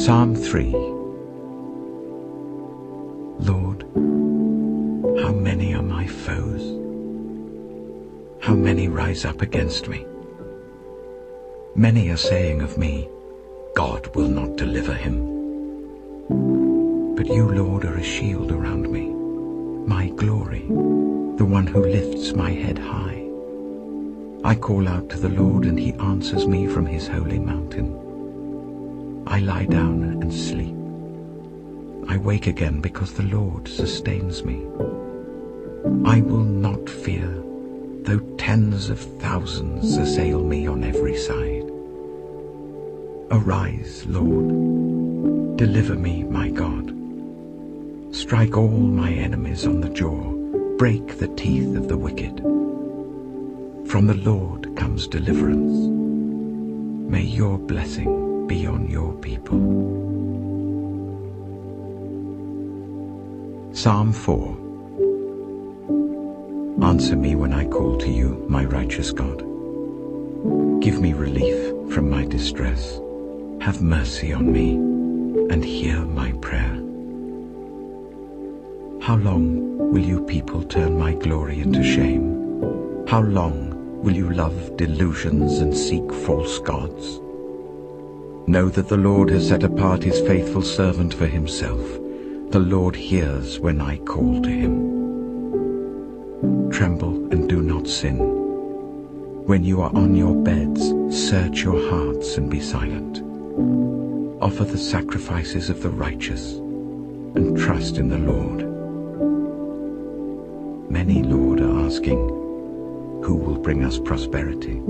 Psalm 3. Lord, how many are my foes? How many rise up against me? Many are saying of me, God will not deliver him. But you, Lord, are a shield around me, my glory, the one who lifts my head high. I call out to the Lord, and he answers me from his holy mountain. I lie down and sleep. I wake again because the Lord sustains me. I will not fear, though tens of thousands assail me on every side. Arise, Lord, deliver me, my God. Strike all my enemies on the jaw, break the teeth of the wicked. From the Lord comes deliverance. May your blessing be on your people. Psalm 4. Answer me when I call to you, my righteous God. Give me relief from my distress. Have mercy on me, and hear my prayer. How long will you people turn my glory into shame? How long will you love delusions and seek false gods? Know that the Lord has set apart his faithful servant for himself. The Lord hears when I call to him. Tremble and do not sin. When you are on your beds, search your hearts and be silent. Offer the sacrifices of the righteous and trust in the Lord. Many, Lord, are asking, who will bring us prosperity?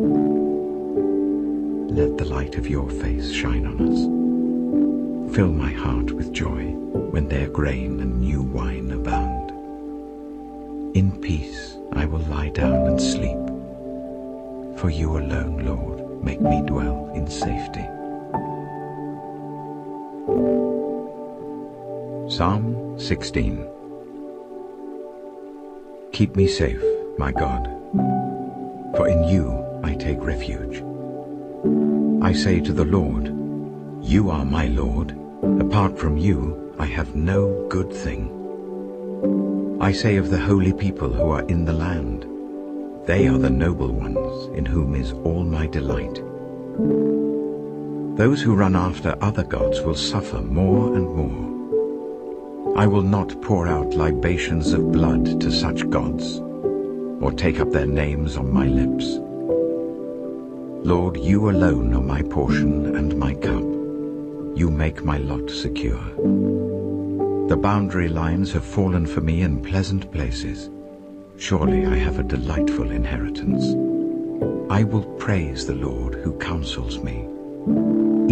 Let the light of your face shine on us. Fill my heart with joy when their grain and new wine abound. In peace I will lie down and sleep. For you alone, Lord, make me dwell in safety. Psalm 16. Keep me safe, my God, for in you I take refuge. I say to the Lord, you are my Lord. Apart from you, I have no good thing. I say of the holy people who are in the land, they are the noble ones in whom is all my delight. Those who run after other gods will suffer more and more. I will not pour out libations of blood to such gods, or take up their names on my lips. Lord, you alone are my portion and my cup. You make my lot secure. The boundary lines have fallen for me in pleasant places. Surely I have a delightful inheritance. I will praise the Lord who counsels me.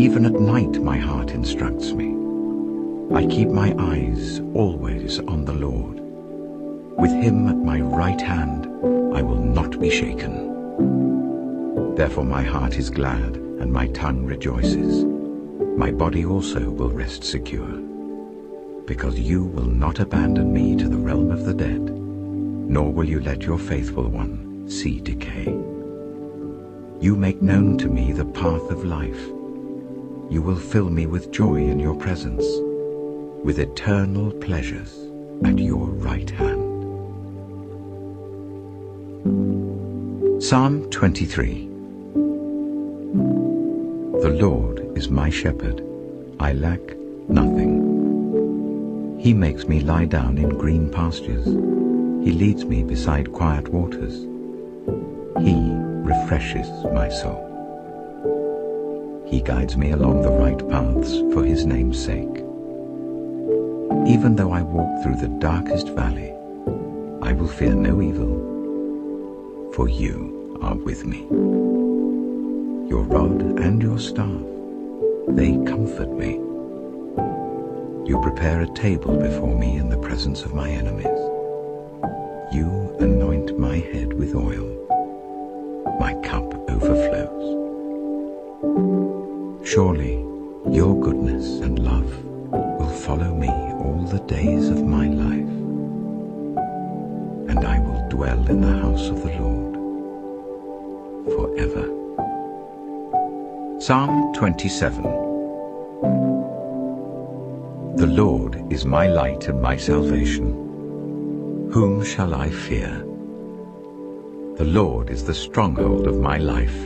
Even at night my heart instructs me. I keep my eyes always on the Lord. With him at my right hand, I will not be shaken. Therefore my heart is glad, and my tongue rejoices. My body also will rest secure, because you will not abandon me to the realm of the dead, nor will you let your faithful one see decay. You make known to me the path of life. You will fill me with joy in your presence, with eternal pleasures at your right hand. Psalm 23. The Lord is my shepherd, I lack nothing. He makes me lie down in green pastures. He leads me beside quiet waters. He refreshes my soul. He guides me along the right paths for his name's sake. Even though I walk through the darkest valley, I will fear no evil, for you are with me. Your rod and your staff, they comfort me. You prepare a table before me in the presence of my enemies. You anoint my head with oil. My cup overflows. Surely your goodness and love will follow me all the days of my life, and I will dwell in the house of the Lord forever. Psalm 27. The Lord is my light and my salvation. Whom shall I fear? The Lord is the stronghold of my life.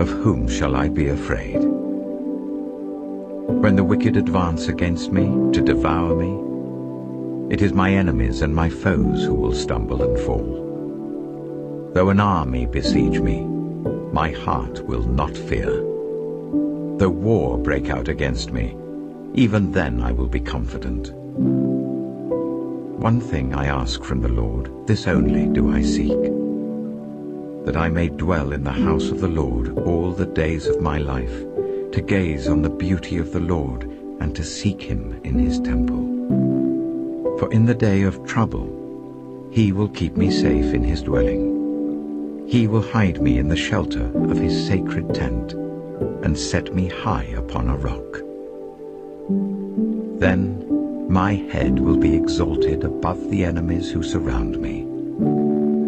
Of whom shall I be afraid? When the wicked advance against me to devour me, it is my enemies and my foes who will stumble and fall. Though an army besiege me, my heart will not fear. Though war break out against me, even then I will be confident. One thing I ask from the Lord, this only do I seek, that I may dwell in the house of the Lord all the days of my life, to gaze on the beauty of the Lord and to seek him in his temple. For in the day of trouble, he will keep me safe in his dwelling. He will hide me in the shelter of his sacred tent and set me high upon a rock. Then my head will be exalted above the enemies who surround me.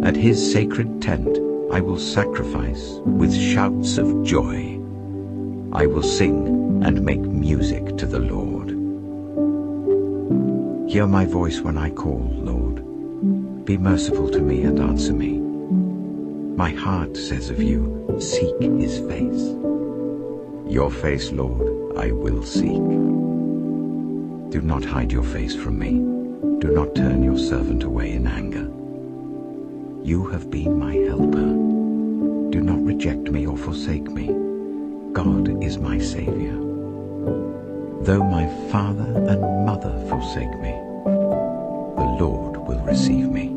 At his sacred tent I will sacrifice with shouts of joy. I will sing and make music to the Lord. Hear my voice when I call, Lord. Be merciful to me and answer me. My heart says of you, seek his face. Your face, Lord, I will seek. Do not hide your face from me. Do not turn your servant away in anger. You have been my helper. Do not reject me or forsake me. God is my Savior. Though my father and mother forsake me, the Lord will receive me.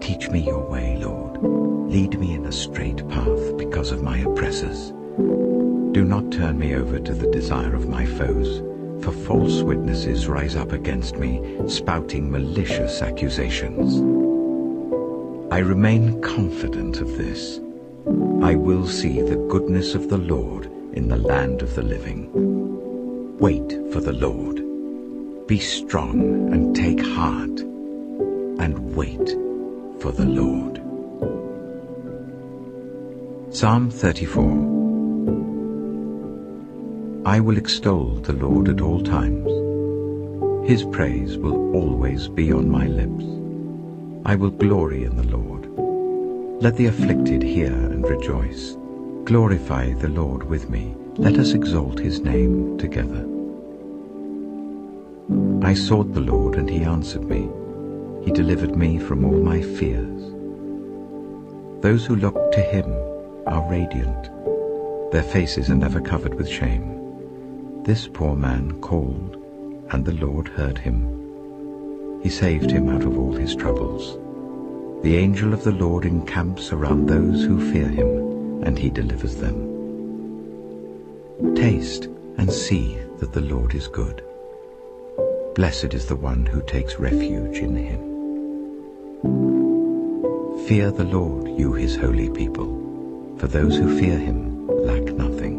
Teach me your way, Lord. Lead me in a straight path because of my oppressors. Do not turn me over to the desire of my foes, for false witnesses rise up against me, spouting malicious accusations. I remain confident of this. I will see the goodness of the Lord in the land of the living. Wait for the Lord. Be strong and take heart, and wait for the Lord. Psalm 34. I will extol the Lord at all times. His praise will always be on my lips. I will glory in the Lord. Let the afflicted hear and rejoice. Glorify the Lord with me. Let us exalt his name together. I sought the Lord, and he answered me. He delivered me from all my fears. Those who look to him are radiant. Their faces are never covered with shame. This poor man called, and the Lord heard him. He saved him out of all his troubles. The angel of the Lord encamps around those who fear him, and he delivers them. Taste and see that the Lord is good. Blessed is the one who takes refuge in him. Fear the Lord, you his holy people, for those who fear him lack nothing.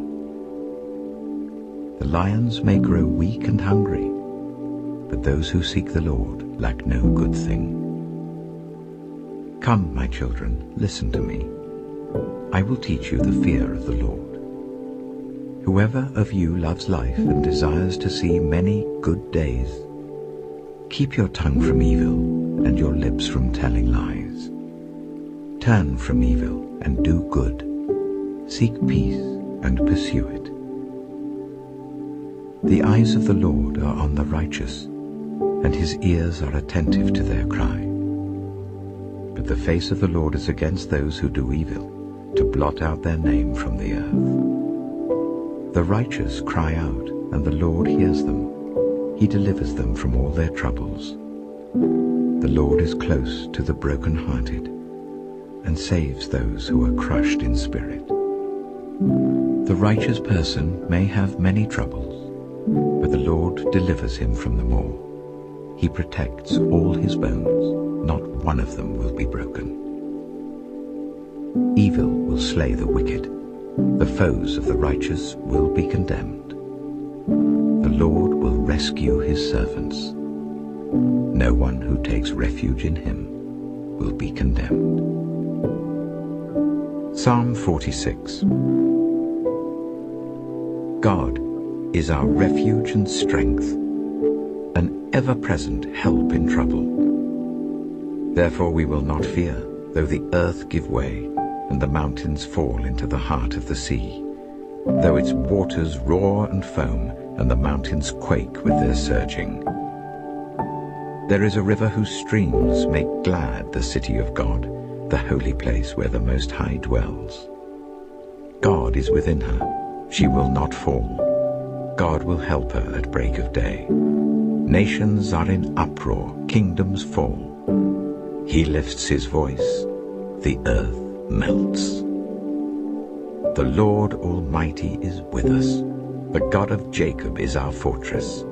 The lions may grow weak and hungry, but those who seek the Lord lack no good thing. Come, my children, listen to me. I will teach you the fear of the Lord. Whoever of you loves life and desires to see many good days, keep your tongue from evil and your lips from telling lies. Turn from evil and do good. Seek peace and pursue it. The eyes of the Lord are on the righteous, and his ears are attentive to their cry. But the face of the Lord is against those who do evil, to blot out their name from the earth. The righteous cry out, and the Lord hears them. He delivers them from all their troubles. The Lord is close to the broken-hearted, and saves those who are crushed in spirit. The righteous person may have many troubles, but the Lord delivers him from them all. He protects all his bones. Not one of them will be broken. Evil will slay the wicked. The foes of the righteous will be condemned. The Lord will rescue his servants. No one who takes refuge in him will be condemned. Psalm 46. God, is our refuge and strength, an ever-present help in trouble. Therefore we will not fear, though the earth give way, and the mountains fall into the heart of the sea, though its waters roar and foam, and the mountains quake with their surging. There is a river whose streams make glad the city of God, the holy place where the Most High dwells. God is within her, she will not fall. God will help her at break of day. Nations are in uproar, kingdoms fall. He lifts his voice, the earth melts. The Lord Almighty is with us. The God of Jacob is our fortress.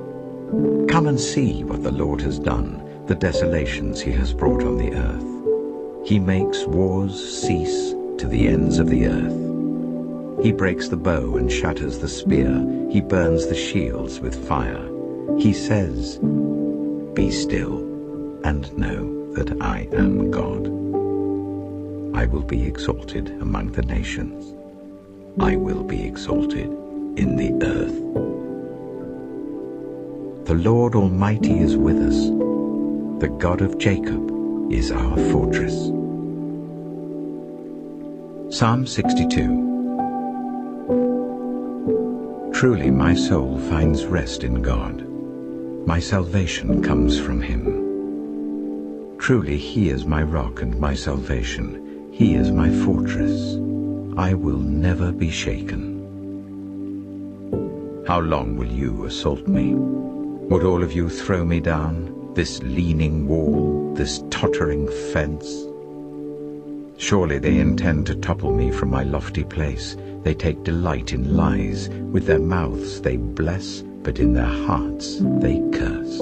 Come and see what the Lord has done, the desolations he has brought on the earth. He makes wars cease to the ends of the earth. He breaks the bow and shatters the spear. He burns the shields with fire. He says, "Be still and know that I am God. I will be exalted among the nations. I will be exalted in the earth." The Lord Almighty is with us. The God of Jacob is our fortress. Psalm 62. Truly my soul finds rest in God. My salvation comes from him. Truly he is my rock and my salvation. He is my fortress. I will never be shaken. How long will you assault me? Would all of you throw me down, this leaning wall, this tottering fence? Surely they intend to topple me from my lofty place. They take delight in lies. With their mouths they bless, but in their hearts they curse.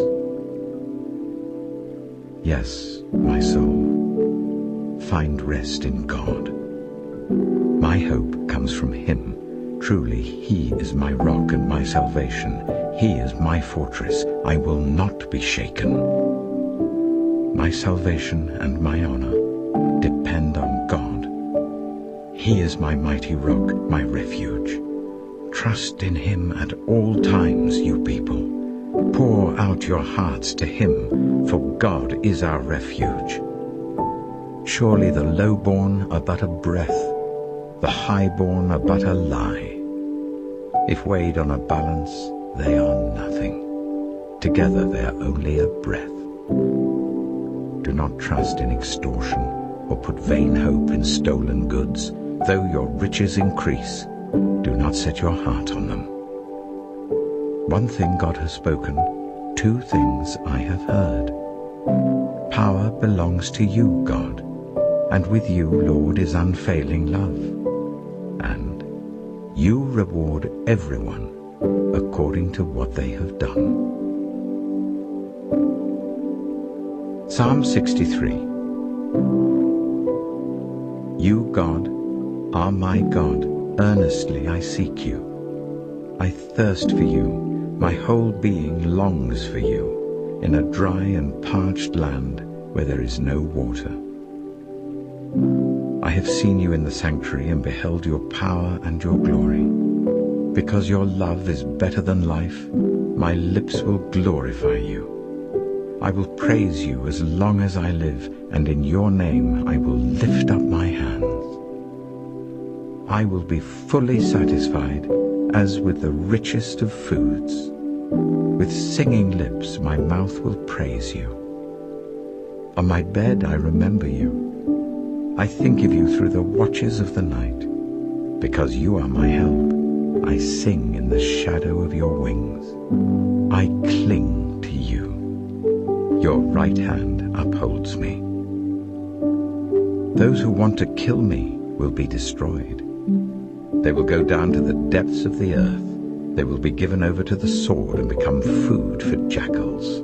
Yes, my soul, find rest in God. My hope comes from him. Truly he is my rock and my salvation. He is my fortress. I will not be shaken. My salvation and my honor depend on God. He is my mighty rock, my refuge. Trust in him at all times, you people. Pour out your hearts to him, for God is our refuge. Surely the lowborn are but a breath, the highborn are but a lie. If weighed on a balance, they are nothing. Together they are only a breath. Do not trust in extortion, or put vain hope in stolen goods. Though your riches increase, do not set your heart on them. One thing God has spoken, two things I have heard. Power belongs to you, God, and with you, Lord, is unfailing love. And you reward everyone according to what they have done. Psalm 63. You, God, are my God. Earnestly I seek you. I thirst for you. My whole being longs for you, in a dry and parched land where there is no water. I have seen you in the sanctuary and beheld your power and your glory. Because your love is better than life, my lips will glorify you. I will praise you as long as I live, and in your name I will lift up my hands. I will be fully satisfied as with the richest of foods. With singing lips my mouth will praise you. On my bed I remember you. I think of you through the watches of the night. Because you are my help, I sing in the shadow of your wings. I cling to you. Your right hand upholds me. Those who want to kill me will be destroyed. They will go down to the depths of the earth. They will be given over to the sword and become food for jackals.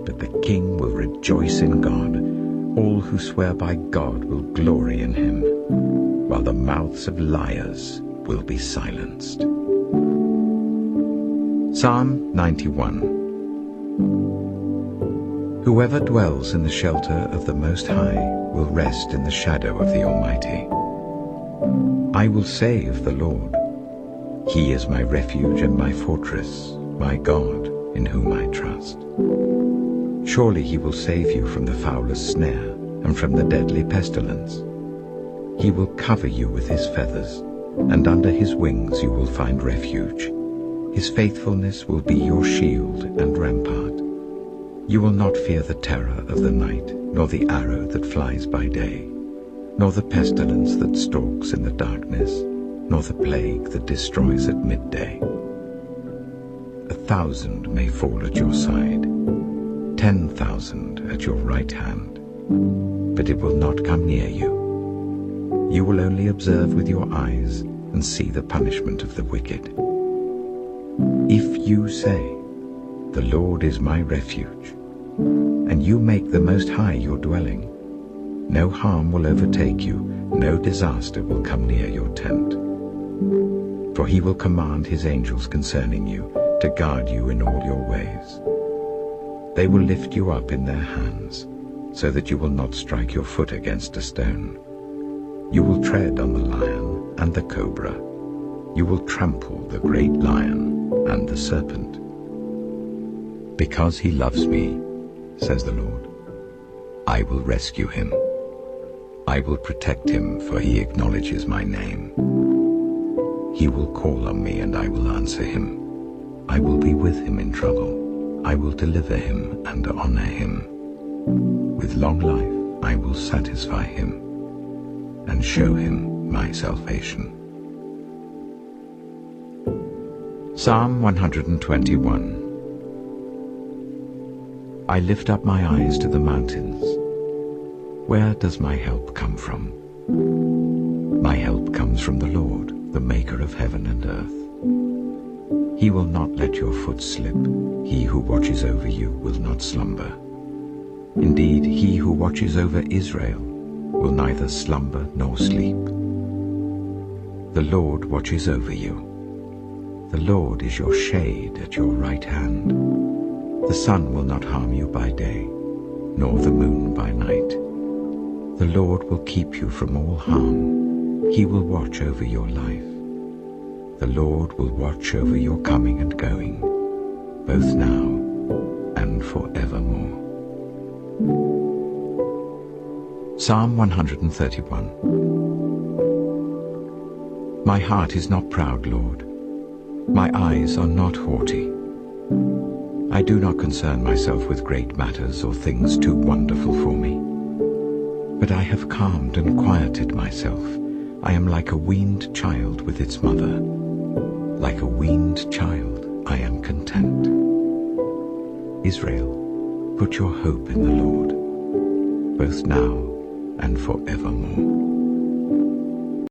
But the king will rejoice in God. All who swear by God will glory in him, while the mouths of liars will be silenced. Psalm 91. Whoever dwells in the shelter of the Most High will rest in the shadow of the Almighty. I will say of the Lord, He is my refuge and my fortress, my God, in whom I trust. Surely he will save you from the foulest snare and from the deadly pestilence. He will cover you with his feathers, and under his wings you will find refuge. His faithfulness will be your shield and rampart. You will not fear the terror of the night, nor the arrow that flies by day, nor the pestilence that stalks in the darkness, nor the plague that destroys at midday. 1,000 may fall at your side, 10,000 at your right hand, but it will not come near you. You will only observe with your eyes and see the punishment of the wicked. If you say, "The Lord is my refuge," and you make the Most High your dwelling, no harm will overtake you, no disaster will come near your tent. For he will command his angels concerning you to guard you in all your ways. They will lift you up in their hands, so that you will not strike your foot against a stone. You will tread on the lion and the cobra. You will trample the great lion and the serpent. Because he loves me, says the Lord, I will rescue him. I will protect him, for he acknowledges my name. He will call on me, and I will answer him. I will be with him in trouble. I will deliver him and honor him. With long life I will satisfy him and show him my salvation. Psalm 121. I lift up my eyes to the mountains. Where does my help come from? My help comes from the Lord, the maker of heaven and earth. He will not let your foot slip. He who watches over you will not slumber. Indeed, he who watches over Israel will neither slumber nor sleep. The Lord watches over you. The Lord is your shade at your right hand. The sun will not harm you by day, nor the moon by night. The Lord will keep you from all harm. He will watch over your life. The Lord will watch over your coming and going, both now and forevermore. Psalm 131. My heart is not proud, Lord. My eyes are not haughty. I do not concern myself with great matters or things too wonderful for me. But I have calmed and quieted myself. I am like a weaned child with its mother. Like a weaned child, I am content. Israel, put your hope in the Lord, both now and forevermore.